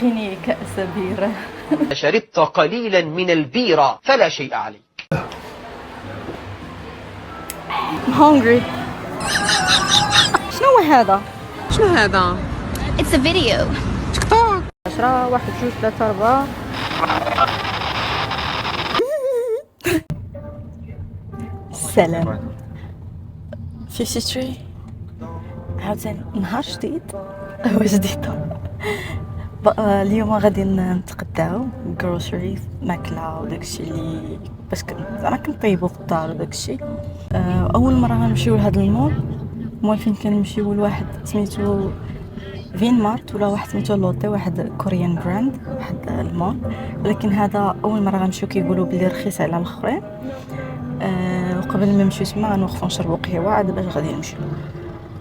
أعطيني كأس بيرة. شربت قليلا من البيرة فلا شيء عليك. I'm hungry. شنو هذا؟ شنو هذا؟ It's a video. 10 1 2 3 4. سلام. 53 عاوتاني نهار جديد. هو جديد. اليوم غادي نتغداو groceries ماكله وداكشي اللي باش زعما كنطيبو في الدار وداكشي. اول مره غنمشيو لهذا المول فين كنمشيو لواحد سميتو فين مارت ولا واحد سميتو لوطي، واحد كوريان براند، واحد المول، ولكن هذا اول مره غنمشيو. كيقولوا بلي رخيص على الاخرين. وقبل ما نمشيو تما غنوقفوا نشربوا قهوه عاد باش غادي نمشيو.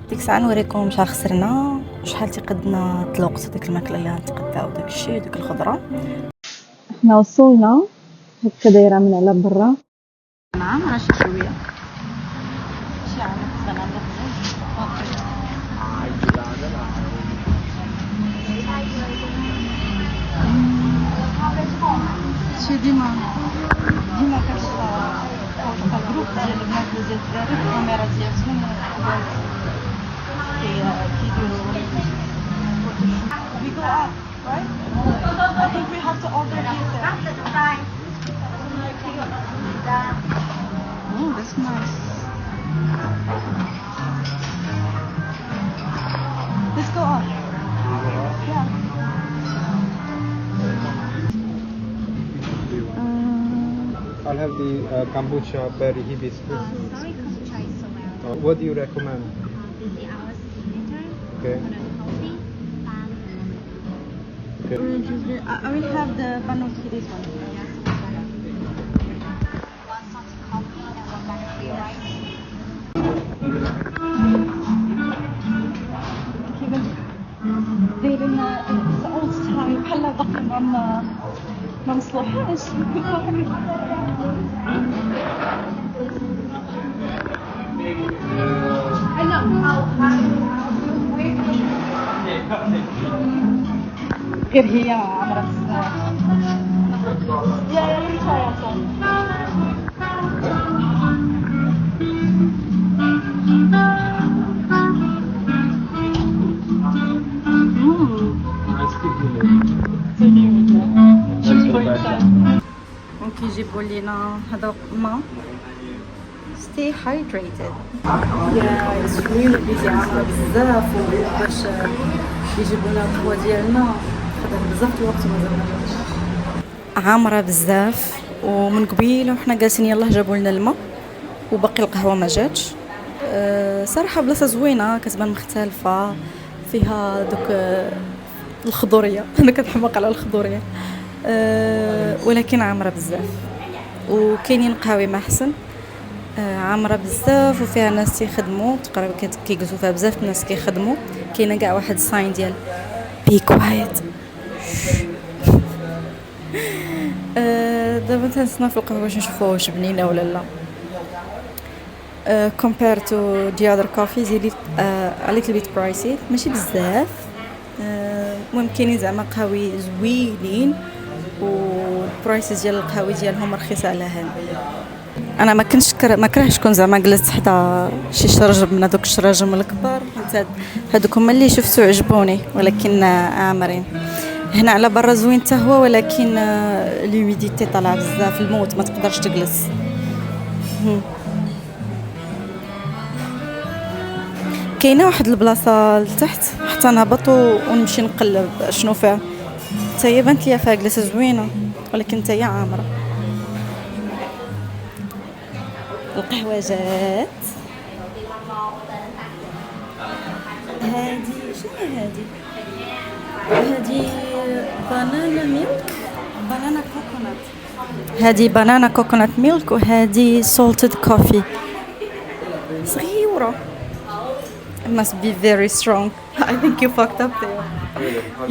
ديك الساعه نوريكم شحال خسرنا وشحال تقدنا الوقت ديك الماكله اللي غنتغداو داكشي ديك الخضره. احنا وصلنا هكا دايره من على برا. نعم انا شي شويه شي عامل خصنا شي ديما كنشوف الجروب ديال البنات ديال الدراري الكاميرا ديالهم كيديروا. We go up, right? I think we have to order here. Oh, that's nice. Let's go up. Yeah. I'll have the kombucha berry hibiscus. Sorry, kombucha is somewhere. What do you recommend? The hours later. Okay. On a coffee, pan, Okay. Orange juice. I will have the banotti, this one. one salty coffee and one bag of free rice. دايرين old style بحال باقي ما مصلوحاش. I know غير هي عمرها بزاف. يا كيجيبوا لينا هذا الماء. stay hydrated. Yeah, it's really busy. عامرة بزاف باش يجيبوا لنا القهوة ديالنا. خدام بزاف الوقت ومازال ما جاتش. عامرة بزاف ومن قبيل وحنا جالسين يلاه جابوا لنا الماء وباقي القهوة ما جاتش. صراحة بلاصة زوينة كتبان مختلفة فيها دوك الخضورية. انا كنحماق على الخضورية. ولكن عامرة بزاف وكاينين قهاوي ما احسن. عامرة بزاف وفيها ناس تيخدموا تقريبا كيجلسوا فيها بزاف الناس كيخدموا. كاينه كاع واحد الساين ديال بي كوايت. دابا تنسنا في القهوه باش نشوفوا واش بنينه ولا لا. compared to the other coffees a little bit pricey ماشي بزاف. المهم كاينين زعما قهاوي زوينين والبرايسز ديال القهاوي ديالهم رخيصه على هاد. انا ما كرهتش كون زعما جلست حدا شي شرجم من هذوك الشراجم الكبار. هذوك هما اللي شفتو عجبوني ولكن عامرين. هنا على برا زوين حتى هو ولكن لوميديتي طالعه بزاف الموت ما تقدرش تجلس. كاينه واحد البلاصه لتحت حتى نهبط ونمشي نقلب شنو فيها. حتى هي بانت ليا فيها جلسه زوينه ولكن حتى هي عامره. القهوة جات. هادي شنو هادي؟ هادي بانانا ميلك، بانانا كوكونات. هادي بانانا كوكونات ميلك وهادي salted coffee صغيرة. It must be very strong. I think you fucked up there.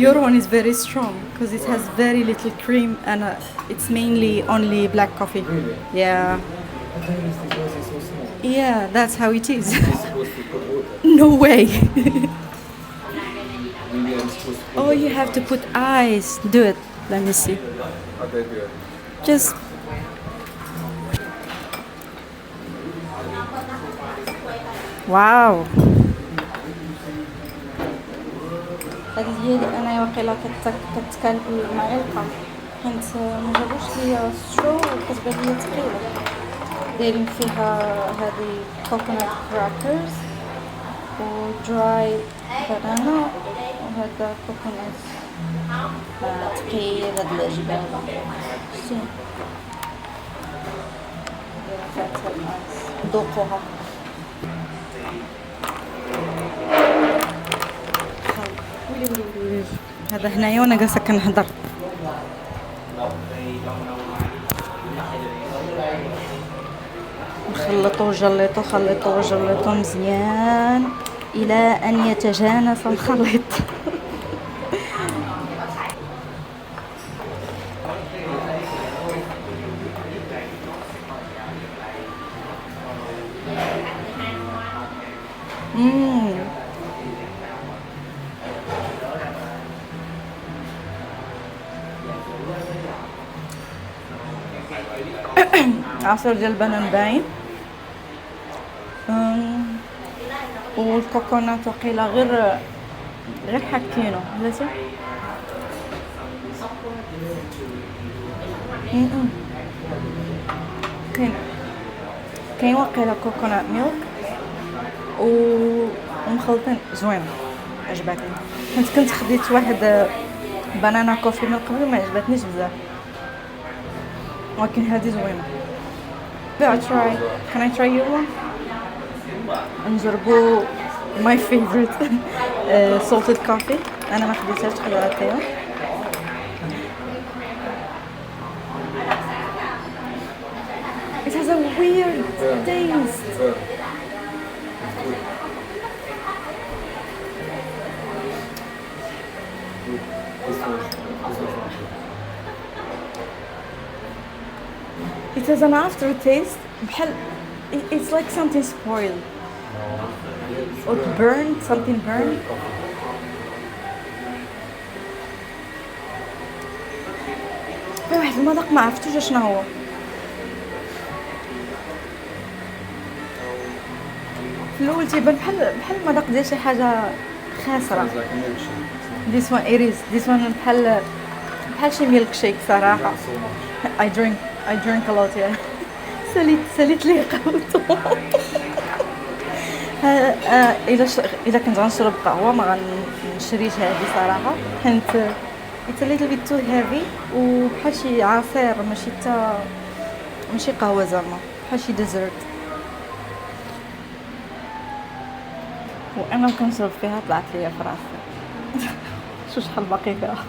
Your one is very strong because it has very little cream and it's mainly only black coffee. Yeah. Yeah, that's how it is. No way. Oh, you have to put ice. Do it. Let me see. Okay, good. Just. واو. هذه هي اللي انا واقيلا كتكال بالمعلقه حيت ما جابوش ليا سترو وكتبان ليا ثقيله. دايرين فيها هذه كوكونات كراكرز و دراي بانانا وهذا كوكونات ثقيل. هاد الجبال شتي فاتها الايس ذوقوها. هذا هنايا وانا جالسه كنهضر. نخلطو جليطو خلطو جليطو مزيان الى ان يتجانس الخليط. عصير ديال البنان باين والكوكونات وقيله غير حكينو بلاتي. كاين وقيله كوكونات ميلك ومخلطين زوينه عجبتني. كنت خديت واحد بنانا كوفي من قبل ما عجبتنيش بزاف ولكن هذه زوينه. try. Can I try your one? نجربو my favorite salted coffee. انا ما خديتهاش تقدر عطيها. It has a weird taste. It has an aftertaste. It's like something spoiled. Or burned, something burned. في واحد المذاق ما عرفتوش شنو هو. في الاول تيبان بحال المذاق ديال شي حاجه خاسره. This one it is. This one بحال شي ميلك شيك صراحه. I drink a lot yeah. ساليت لي قهوته. الا كنت غنشرب قهوه ما غنشريش هذه صراحه حيت it's a little bit too heavy وبحال شي عصير ماشي قهوه زعما بحال شي ديزرت. وانا كنشرب فيها طلعت ليا في راسي. شو شحال باقي فيها.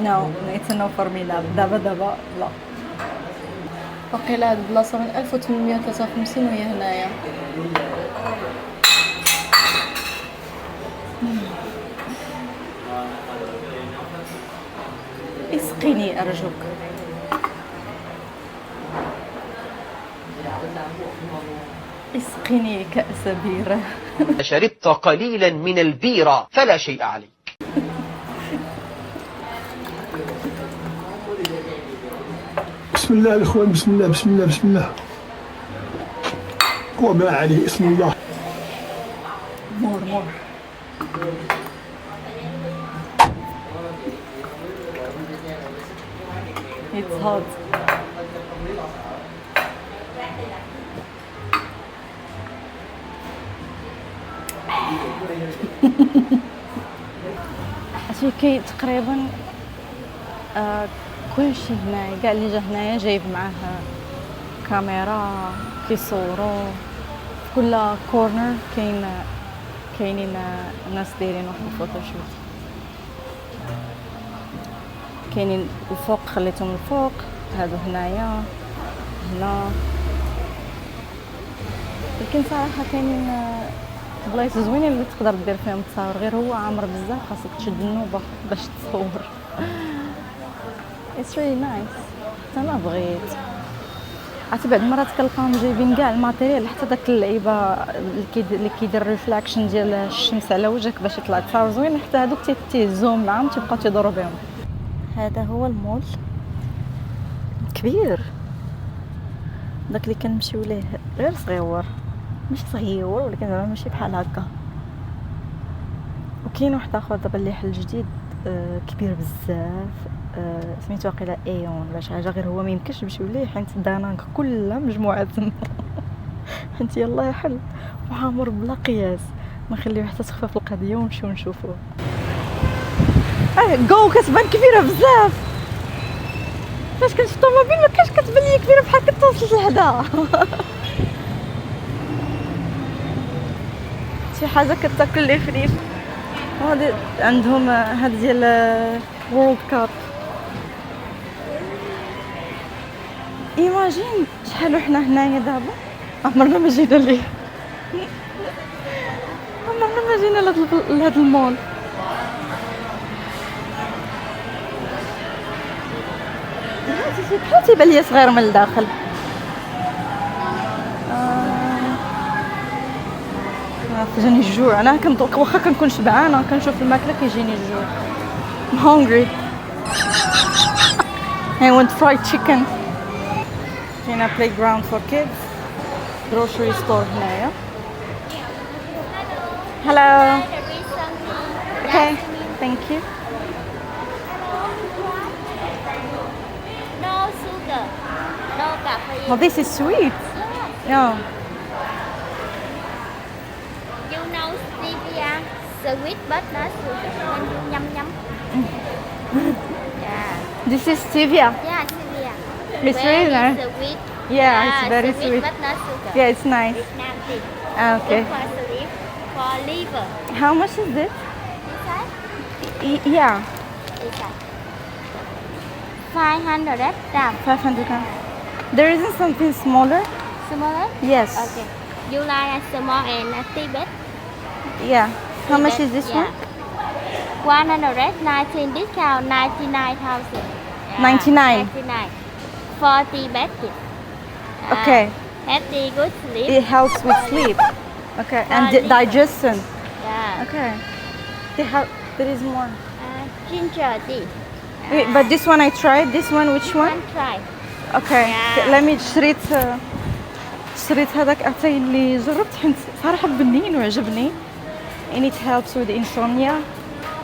No, it's a no for me. دابا لا. وقيلا هاد البلاصه من 1853 وهي هنايا. اسقيني ارجوك. اسقيني كأس بيرة. شربت قليلا من البيرة فلا شيء عليك. بسم الله الإخوان، بسم الله بسم الله بسم الله وما عليه اسم الله. مور It's hot. عرفتي كي تقريبا كلشي هنايا كاع اللي جا هنايا جايب معاه كاميرا كيصوروا. في كل كورنر كاينين ناس دايرين واحد الفوتوشوت. كاينين الفوق خليتهم الفوق هادو هنايا هنا. لكن صراحه كاينين بلايص زوينين اللي تقدر دير فيهم تصاور غير هو عامر بزاف خاصك تشد النوبه باش تصور. It's really nice. أنا بغيت عرفتي بعض المرات كنلقاهم جايبين كاع الماتيريال حتى داك اللعيبه اللي كيدير ريفلاكشن ديال الشمس على وجهك باش يطلع تصاور زوين، حتى هذوك تيهزوهم معاهم تيبقاو تيدوروا بهم. هذا هو المول كبير، داك اللي كنمشيو ليه غير صغيور، ماشي صغيور ولكن زعما ماشي بحال هكا. وكاين واحد اخر دابا اللي حل جديد كبير بزاف، سميتو واقيلا ايون ولا شي حاجه، غير هو ما يمكنش نمشيو ليه حيت دانانك كلها مجموعه تما حيت يلاه يحل وعامر بلا قياس. ما نخليو حتى تخفف القضيه ونمشيو نشوفوه. جو كتبان كبيره بزاف، فاش كنت في الطوموبيل ما كانش كتبان لي كبيره بحال كنت وصلت لهدا شي حاجه كتاكل لي فريش. هادي عندهم هاد ديال وورلد كاب. ايماجين شحال وحنا هنايا دابا عمرنا ما جينا ليه عمرنا ما جينا لهاد المول. بحال تيبان ليا صغير من الداخل. جاني الجوع، انا كنطوق واخا كنكون شبعانه كنشوف الماكله كيجيني الجوع. I'm hungry. I want fried chicken. هنا playground for kids. Grocery store هنايا. Hello. Okay, thank you. No sugar, no caffeine. Well, this is sweet. Yeah. You know stevia, sweet but not sugar. When you yum yum. Yeah. This is stevia. Yeah, stevia. It's really nice. Sweet. Yeah, it's very sweet. But not sugar. Yeah, it's nice. It's nasty. Okay. Good for sleep, for liver. How much is this? Inside? Yeah, Inside. 500 gram. 500 grams. There isn't something smaller? Smaller? Yes. Okay. You like a small and a Tibet? Yeah. How much Tibet, is this yeah. one? 119 discount 99,000. 99. 99. 40 basket. Okay. Healthy, good sleep. It helps with sleep. Okay. And liver. digestion. Yeah. Okay. There is more. Ginger tea. Wait, but this one I tried. This one, which one? One try. Okay. Yeah. Let me شريت هذاك اتاي اللي جربت حيت صراحه بنين وعجبني. And it helps with insomnia.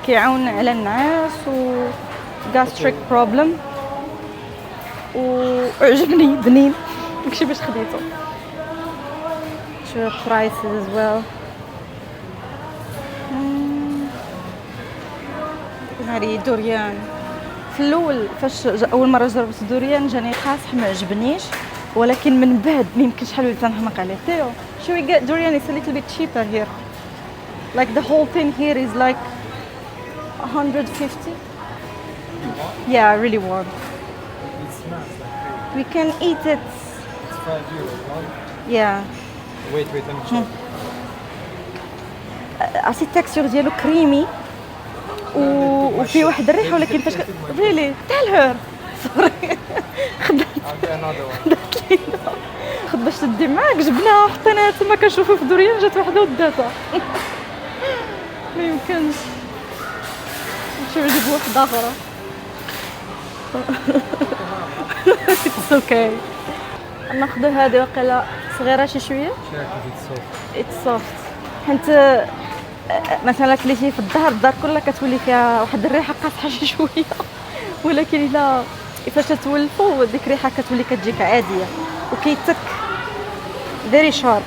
كيعاون على النعاس و gastric problem. وعجبني بنين داكشي باش خديته. شوف prices as well. هذه دوريان. في الاول فاش اول مره جربت الدوريان جاني قاصح ما عجبنيش، ولكن من بعد ما يمكنش شحال وليت نحماق عليه. Theo, should we get durian? It's a little bit cheaper here. Like the whole thing here is like 150. Yeah, I really want. It smells like We can eat it. it's 5 euros, right? Yeah. Wait, I'm checking. عرفتي التكستور ديالو كريمي وفيه واحد الريحه، ولكن فاش ريلي تاع الهور سوري خدات I'll get another one. لينا خد باش تدي معاك جبناها حطيناها تما كنشوفو في دوريان، جات وحده وداتها ما يمكنش. نمشيو نجيبو وحده اخرى. It's okay. ناخدو هادي واقيلا صغيره شي شويه. Check if it's soft. It's soft. حيت مثلا كليتي في الدار كلها كتولي فيها واحد الريحه قاصحه شي شويه، ولكن الا فاش تولفو ديك الريحه كتولي كتجيك عاديه وكيتك very sharp.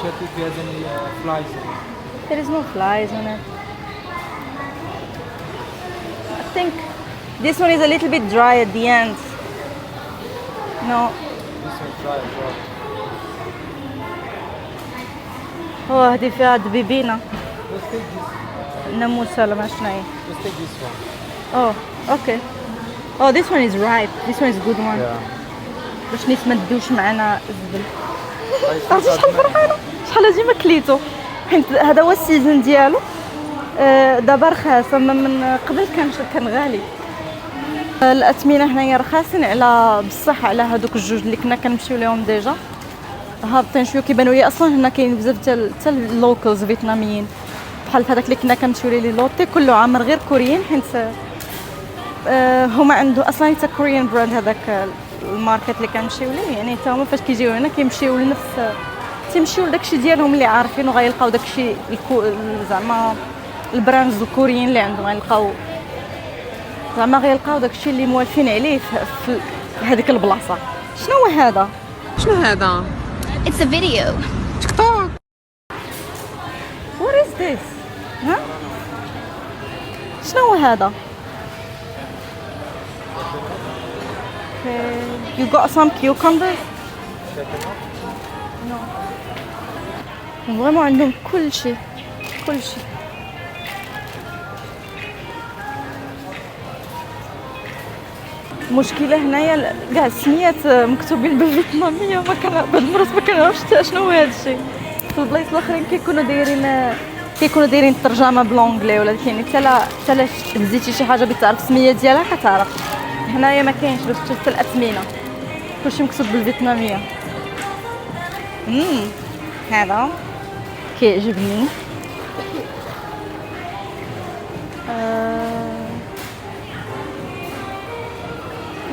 Check if he has any flies on it. There is no flies on it. I think this one is a little bit dry at the end. No. This one dry as well. هذه فيها دبيبينه Let's take this. ناموسه ولا ما شناهي. Let's take this one. Oh, okay. Oh, this one is ripe. This one is a good one. باش نيت ما ندوش معنا الزبل. عرفتي شحال فرحانه، شحال هادي ما كليتو، حيت هذا هو السيزون ديالو. دابا رخاص، اما من قبل كان غالي. الاثمنه هنايا رخاصين على بصح على هذوك الجوج اللي كنا كنمشيو لهم ديجا هابطين شويه. كيبانوا لي اصلا هنا كاين بزاف حتى اللوكلز فيتناميين بحال هذاك اللي كنا كنمشيو ليه لوطي كله عامر غير كوريين حيت هما عنده اصلا حتى كوريان براند هذاك الماركت اللي كنمشيو ليه. يعني حتى هما فاش كيجيو هنا كيمشيو لنفس تيمشيو لداكشي ديالهم اللي عارفين وغيلقاو داكشي زعما البراندز الكوريين اللي عندهم غيلقاو زعما غيلقاو داكشي اللي موالفين عليه في هذيك البلاصه. شنو هو هذا؟ شنو هذا؟ It's a video. تيك توك. What is this? ها؟ شنو هو هذا؟ Okay. You got some cucumbers? No. فريمون عندهم كل شيء كل شيء. المشكله هنايا كاع السميات مكتوبين بالفيتناميه ما كان بعض المرات ما كنعرفش حتى شنو هو هذا الشيء. في البلايص الاخرين كيكونوا دايرين الترجمه بالونجلي ولا كاين حتى لا هزيتي شي حاجه بتعرف السميه ديالها كتعرف. هنايا ما كاينش باش تشوف الاثمنه كلشي مكتوب بالفيتناميه. هذا كيعجبني.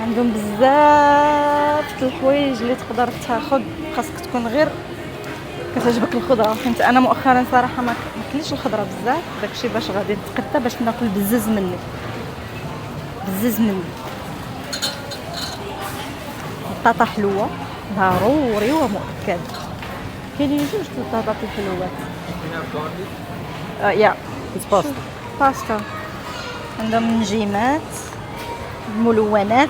عندهم بزاف د الحوايج اللي تقدر تاخذ. خاصك تكون غير كتعجبك الخضره حيت انا مؤخرا صراحه ما كليتش الخضره بزاف داكشي باش غادي نتقدى باش ناكل بزز مني البطاطا حلوه ضروري ومؤكد. كاينين جوج د البطاطا الحلوات. يا باستا عندهم نجيمات ملونات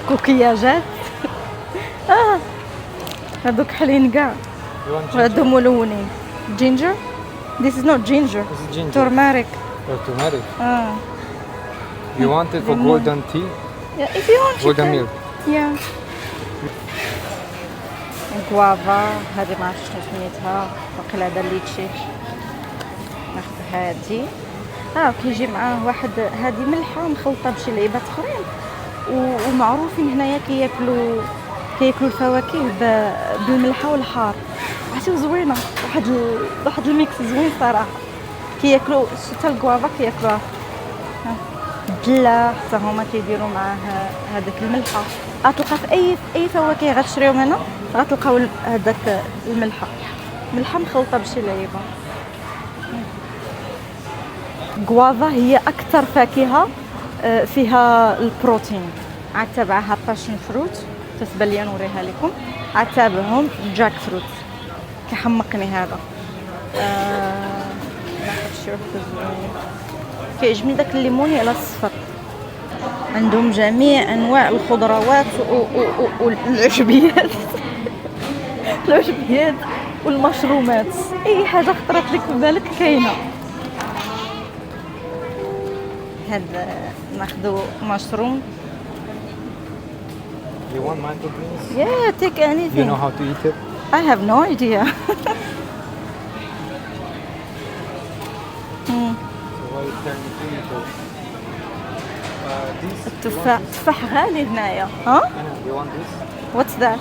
كوكياجات هذوك حلين كاع وهادو ملونين. جينجر this is not ginger. This is ginger. turmeric. Or turmeric. You want it for golden tea? Yeah, if you want you Golden can. milk. Yeah. غوافا هذه ما عرفتش شنو سميتها واقيلا هذا الليتشي. ناخذ هذه كيجي معاه واحد هذه ملحه مخلطه بشي لعيبات اخرين ومعروفين هنايا كياكلوا الفواكه بالملحه والحار. عرفتي زوينه واحد الميكس زوين صراحه. كياكلوا حتى الكوافا كياكلوها الدله حتى هما كيديروا معاه هذاك الملحه. غتلقى في اي فواكه غتشريهم هنا غتلقاو هذاك الملحه مخلطه بشي لعيبه. غوافا هي اكثر فاكهه فيها البروتين. عاد تبعها باشن فروت تتبان لي نوريها لكم. عاد تابعهم جاك فروت كيحمقني هذا. ناخذ شي واحد زوين كيعجبني داك الليموني على الصفر. عندهم جميع انواع الخضروات والعشبيات العشبيات والمشرومات. اي حاجه خطرت لك في بالك كاينه. هذا ناخذ مشروم. You want mango greens? Yeah, take anything. You know how to eat it? I have no idea. So why you tell me to eat it? This. التفاح غالي هنايا. ها؟ You want this? What's that?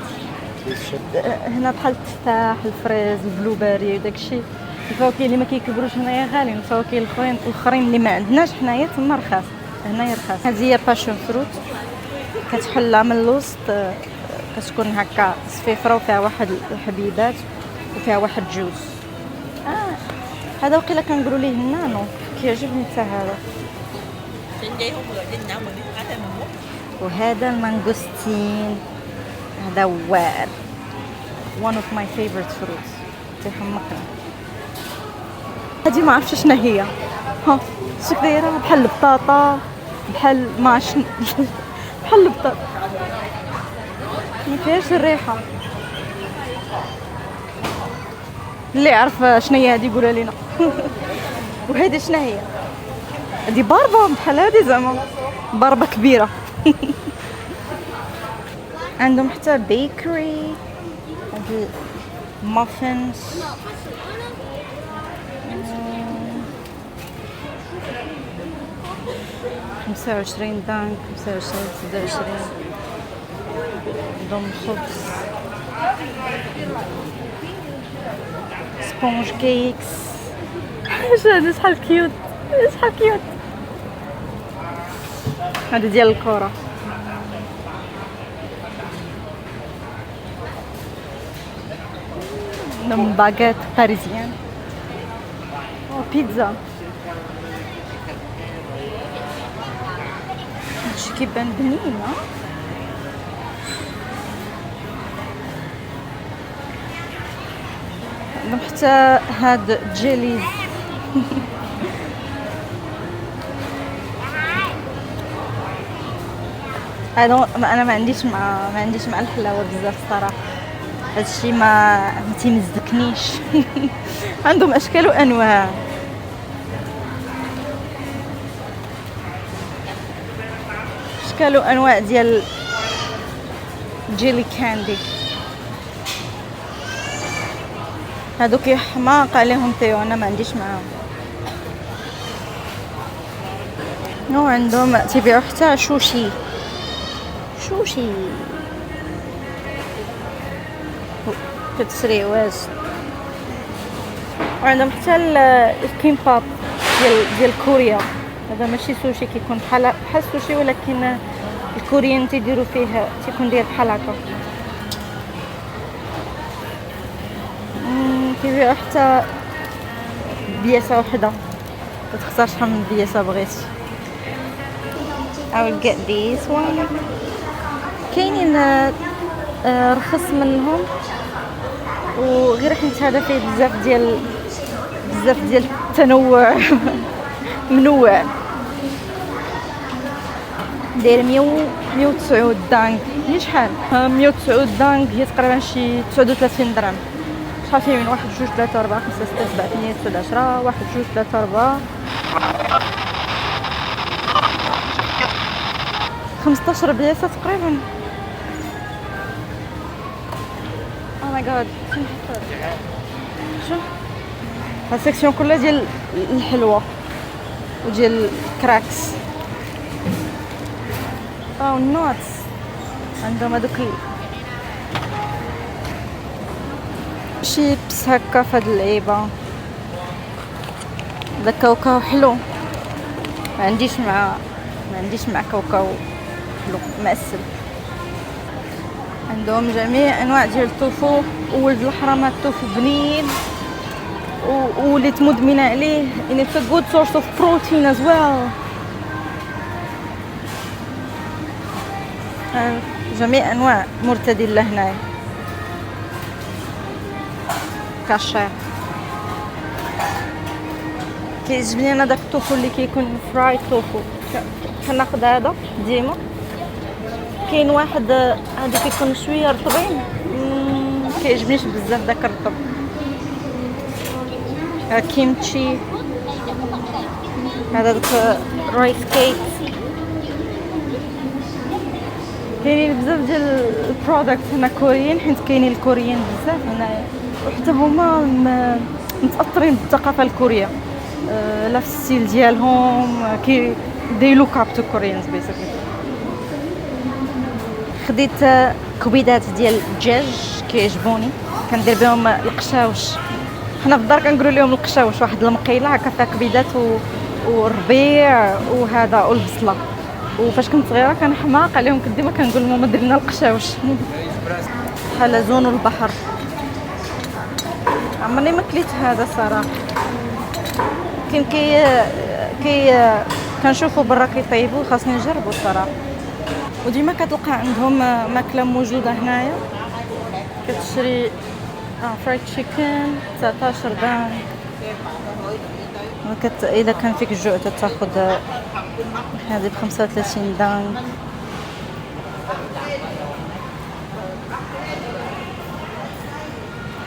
This shit. هنا بحال التفاح الفريز البلوبيري داكشي الفواكه اللي ما كيكبروش هنايا غاليين. الفواكه الاخرين اللي ما عندناش حنايا تما رخاص. هنايا رخاص. هذه هي باشون فروت كتحلى من الوسط كتكون هكا صفيفره وفيها واحد الحبيبات وفيها واحد جوز. هذا وقيلا كنقولوا ليه النانو كيعجبني حتى هذا. وهذا المانغوستين هذا واعر one of my favorite fruits تيحمقني. هذه ما عرفتش شنو هي. شك دايره بحال البطاطا بحال ما شنو بحال البطاطا ما فيهاش الريحه. اللي يعرف شنو هي هذه يقولها لينا. وهذه شنو هي؟ هذه باربه بحال هذه زعما باربه كبيره. عندهم حتى بيكري هذه مافنز. 25 دانك، 25 26. عندهم الخبز، سبونج كيكس. هذا شحال كيوت، شحال كيوت. هذا ديال الكرة. عندهم باغيت باريزيان. بيتزا. هادشي كيبان بنين. عندهم حتى هاد جيليز. انا ما عنديش مع الحلاوه بزاف الصراحه. هادشي ما تيمزكنيش. عندهم اشكال وانواع. اشكال وانواع ديال جيلي كاندي. هادوك حماق عليهم تيو، انا ما عنديش معاهم. عندهم تيبيعوا حتى شوشي. كتشري واش. وعندهم حتى الكيمباب ديال كوريا. هذا ماشي سوشي، كيكون بحال السوشي، ولكن الكوريين تيديروا فيه تيكون داير بحال هكا. كيبيعوا حتى بياسه وحده، تختار شحال من بياسه بغيتي. I will get this one. كاينين رخص منهم، وغير حيت هذا فيه بزاف ديال التنوع. منوع. داير 109 دانك. هي شحال؟ 109 دانك هي تقريبا شي 39 درهم. شحال فيه من 1 2 3 4 5 6 7 8 9 10 1 2 3 4 15 بياسة تقريبا. او ماي جاد. شوف هاد السيكسيون كلها ديال الحلوى وديال الكراكس. او النوتس. عندهم هذوك شيبس هكا فهاد اللعيبه. هذا كاوكاو حلو. ما عنديش مع كاوكاو حلو معسل. عندهم جميع انواع ديال التوفو. وولد الحرام هاد التوفو بنين وليت مدمنه عليه. and it's a good source of protein as well. جميع انواع مرتدله هنايا. كاشير. كيعجبني انا داك التوفو اللي كيكون فراي توفو. كناخذ هذا ديما. كاين واحد هذا كيكون شويه رطبين، كيعجبنيش بزاف داك الرطب. كيمتشي. هذا داك رايس كيك. كاينين بزاف ديال البرودكت هنا كوريين، حيت كاينين الكوريين بزاف هنايا، وحتى هما متاثرين بالثقافه الكوريه. لا في الستيل ديالهم they look up to Koreans basically. خديت كبيدات ديال الدجاج كيعجبوني، كندير بهم القشاوش. حنا في الدار كنقولوا لهم القشاوش، واحد المقيله هكا فيها كبيدات والربيع وهذا والبصله. وفاش كنت صغيره كان حماق عليهم، كنت ديما كنقول ماما دير لنا القشاوش. حلزون البحر عمرني ما كليت هذا صراحه. كاين كنشوفوا برا كيطيبوا، خاصني نجربوا الصراحه. وديما كتلقى عندهم ماكله موجوده هنايا. كتشري فرايد تشيكن 19 دان. اذا كان فيك الجوع تاخذ هذه ب 35 دان.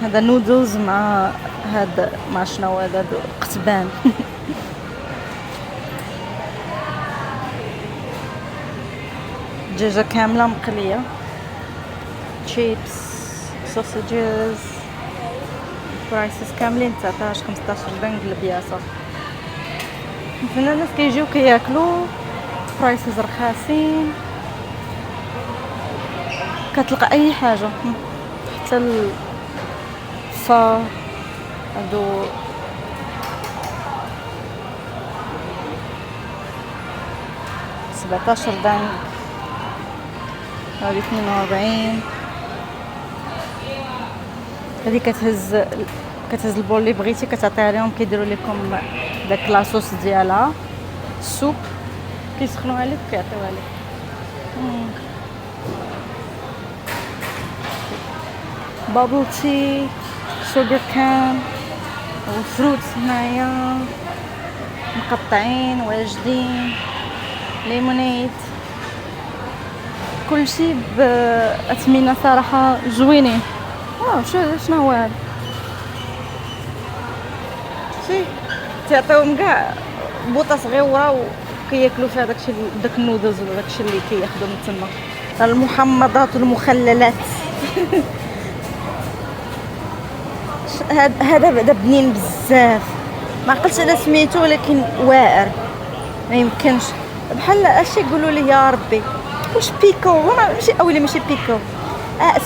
هذا نودلز مع هذا مع شنو هذا قتبان. دجاجة كاملة مقلية. تشيبس سوسيجز برايسز كاملين 19 15 دنق البياسة. هنا الناس كيجيو كياكلوا برايسز رخاصين، كتلقى اي حاجه حتى الفا هادو سبعتاشر دانك، هادي 42. هادي كتهز البول اللي بغيتي كتعطيها لهم، كيديروا لكم داك لاصوص ديالها السوب، كيسخنوها لك وكيعطيوها لك. بابل تي، شوغر كان وفروتس هنايا مقطعين واجدين، ليمونيد، كلشي بأثمنة صراحة زوينين. واو شنو هو هذا؟ شي تعطيوهم كاع بوطه صغيره وكياكلوا فيها داكشي، داك النودلز ولا داكشي اللي كياخذوا من تما، المحمضات والمخللات. هذا بعدا بنين بزاف، ما عقلتش على سميتو ولكن واعر ما يمكنش. بحال اش يقولوا لي يا ربي، واش بيكو؟ ماشي اويلي ماشي بيكو،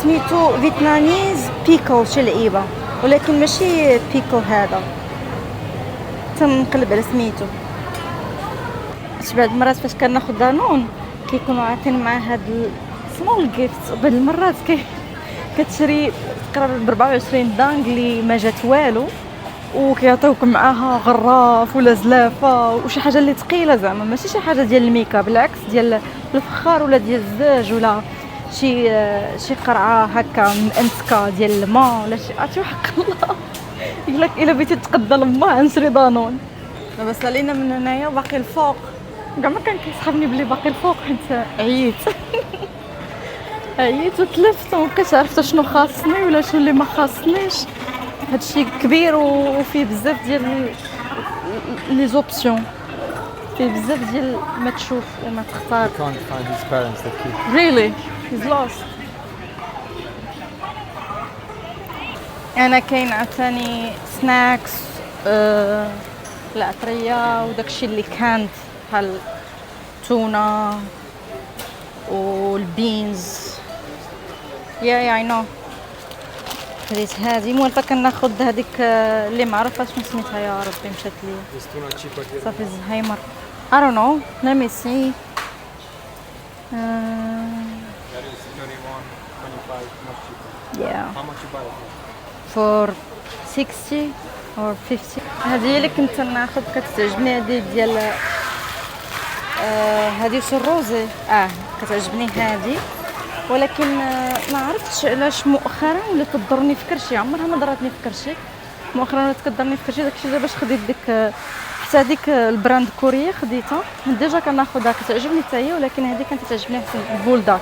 سميتو فيتناميز بيكو شي لعيبه، ولكن ماشي بيكو هذا. تنقلب على سميتو. بعض المرات فاش كناخذ دانون كيكونوا عاطين مع هاد سمول جيفت، بعض المرات كتشري تقريبا ب 24 دانك اللي ما جات والو، وكيعطيوك معاها غراف ولا زلافه وشي حاجه اللي ثقيله، زعما ماشي شي حاجه ديال الميكا، بالعكس ديال الفخار ولا ديال الزاج ولا شي قرعه هكا مأنسكه ديال الماء ولا شي. عرفتي وحق الله يقول لك الا بغيتي تقدى الماء نشري دانون. دابا سالينا من هنايا باقي الفوق، كاع ما كان كيسحبني بلي باقي الفوق حيت عييت. عييت وتلفت ومبقيتش عرفت شنو خاصني ولا شنو اللي ما خاصنيش. هادشي كبير وفيه بزاف ديال لي زوبسيون، فيه بزاف ديال ما تشوف وما تختار. Can't find his parents that keep. Really he's lost. انا كاين عاوتاني سناكس العطريه وداكشي اللي كانت بحال التونه والبينز. يا اي نو خديت هادي. المهم كناخذ هذيك اللي ما عرفتش شنو سميتها يا ربي مشات لي. Is tuna cheaper here? صافي زهايمر. I don't know. Let me see. That is 21, 25, much cheaper. Yeah. How much you buy it? For 60 or 50. هذه هي اللي كنت ناخذ، كتعجبني هذه ديال هذه شو الروزي. كتعجبني هذه، ولكن ما عرفتش علاش مؤخرا ولات تضرني في كرشي. عمرها ما ضرتني في كرشي، مؤخرا ولات كضرني في كرشي. داكشي دابا باش خديت ديك حتى هذيك البراند كوريه خديتها، ديجا كناخذها كتعجبني حتى هي، ولكن هذه كانت تعجبني احسن البولداك.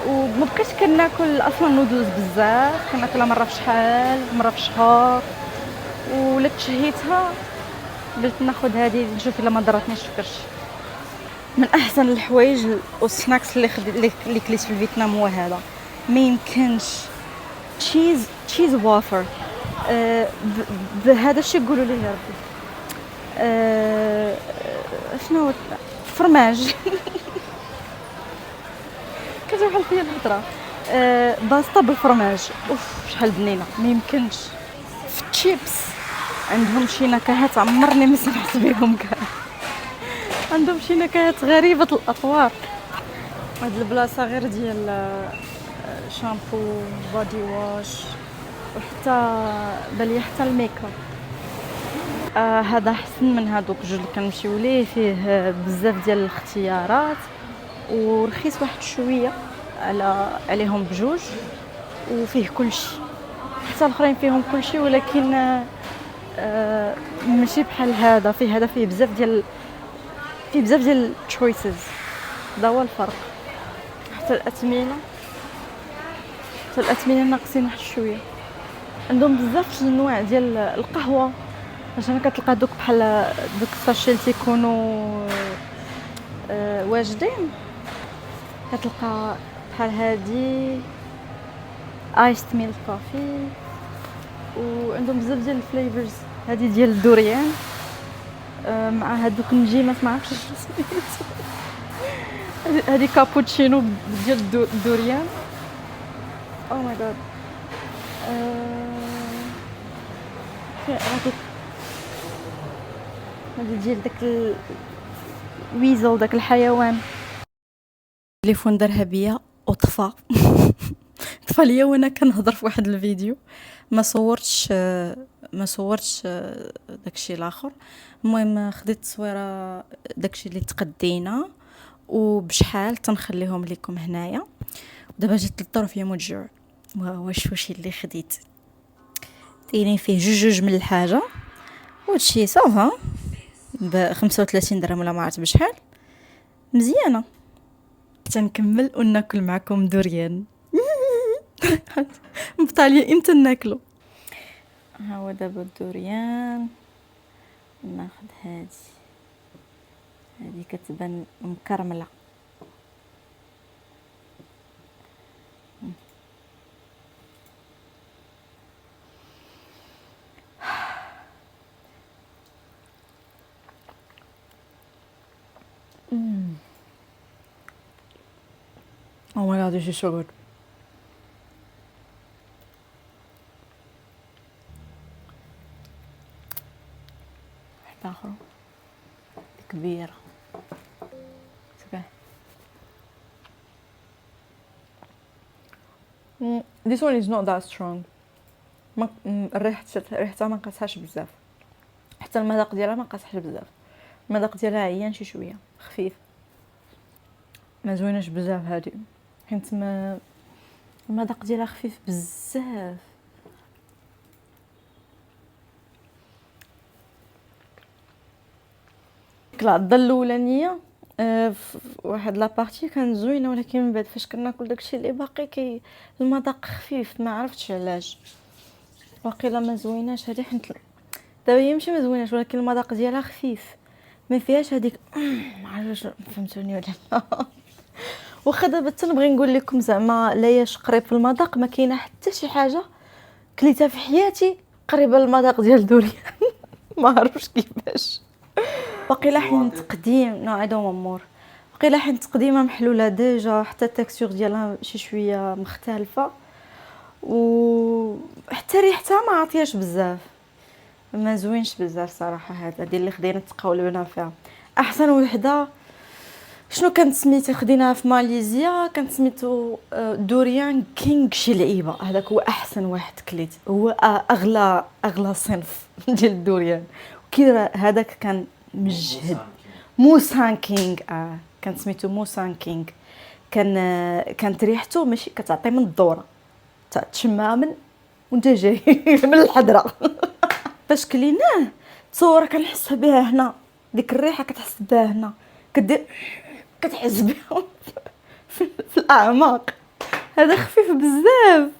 وما بقيتش كناكل اصلا نودلز بزاف، كناكلها مره في شحال مره في الشهر، ولا تشهيتها قلت ناخذ هذه نشوف الا ما ضرتنيش في كرشي. من احسن الحوايج والسناكس اللي كليت في الفيتنام هو هذا. ما يمكنش تشيز وافر. بهذا الشيء يقولوا لي يا ربي شنو هو فرماج. كتوحل فيا الهضره. باسطه بالفرماج، اوف شحال بنينه، ما يمكنش. في التشيبس عندهم شي نكهات عمرني ما سمعت بهم كاع، عندهم شي نكهات غريبه الاطوار. هاد البلاصه غير ديال شامبو بادي واش وحتى بالي حتى الميك اب. هذا احسن من هادوك جوج اللي كنمشيو ليه، فيه بزاف ديال الاختيارات ورخيص واحد شويه عليهم بجوج، وفيه كلشي. حتى الاخرين فيهم كلشي ولكن ماشي بحال هذا. هذا فيه بزاف ديال تشويسز، هذا هو الفرق. حتى الأثمنة ناقصين واحد شويه. عندهم بزاف الانواع ديال القهوه، عشان كتلقى دوك بحال دوك الساشي اللي تيكونوا واجدين، كتلقى بحال هادي ايست ميلك كوفي، وعندهم بزاف ديال الفليفرز. هادي ديال الدوريان مع هادوك النجيمات ما عرفتش هادي كابوتشينو ديال الدوريان. او ماي جاد. هادي ديال داك الويزل، داك الحيوان. التليفون دارها بيا وطفى طفى ليا وانا كنهضر في واحد الفيديو. ما صورتش داكشي الاخر. المهم خديت تصويره داكشي اللي تقدينا وبشحال تنخليهم لكم هنايا. ودابا جيت للظرف يا متجوع. واش اللي خديت تيني فيه جوج من الحاجه وهادشي صافا ب 35 درهم ولا ما عرفت بشحال. مزيانه. تنكمل وناكل معكم دوريان. مبطاليه امتى ناكلو. ها هو دابا الدوريان. ناخذ هذه كتبان مكرمله. Oh my god, this is so good. واحدة أخرى كبيرة. This one is not that strong. ريحتها ما قاصحاش بزاف. حتى المذاق ديالها ما قاصحش بزاف. المذاق ديالها عيان شي شويه خفيف. ما زويناش بزاف هادي حيت المذاق ديالها خفيف بزاف. العضه الاولانيه واحد لابارتي كانت زوينه، ولكن من بعد فاش كناكل داكشي اللي باقي المذاق خفيف. ما عرفتش علاش واقيلا ما زويناش هذه. حيت دابا هي ماشي ما زويناش ولكن المذاق ديالها خفيف، ما فيهاش هذيك ما عرفتش فهمتوني ولا لا. واخا دابا تنبغي نقول لكم زعما لاياش قريب في المذاق، ما كاينه حتى شي حاجه كليتها في حياتي قريبه للمذاق ديال دوريان. ما عرفتش كيفاش. باقيلا حين تقديم نو اي دون مور. باقيلا حين تقديمها محلوله ديجا، حتى التكستور ديالها شي شويه مختلفه، وحتى ريحتها ما عطياش بزاف. ما زوينش بزاف صراحه. هذا اللي خدينا تقولونا فيها. احسن وحده شنو كانت سميتها خديناها في ماليزيا، كانت سميتو دوريان كينغ شي لعيبه. هذاك هو احسن واحد كليت، هو اغلى صنف ديال الدوريان. كي هذاك كان مجهد. موسان كينغ كان سميتو موسان كينغ. كانت ريحته ماشي كتعطي من الدوره، تشمها من وانت جاي من الحضره. فاش كليناه تصور كنحس بها هنا، ديك الريحه كتحس بها هنا، كتحس بها في الاعماق. هذا خفيف بزاف.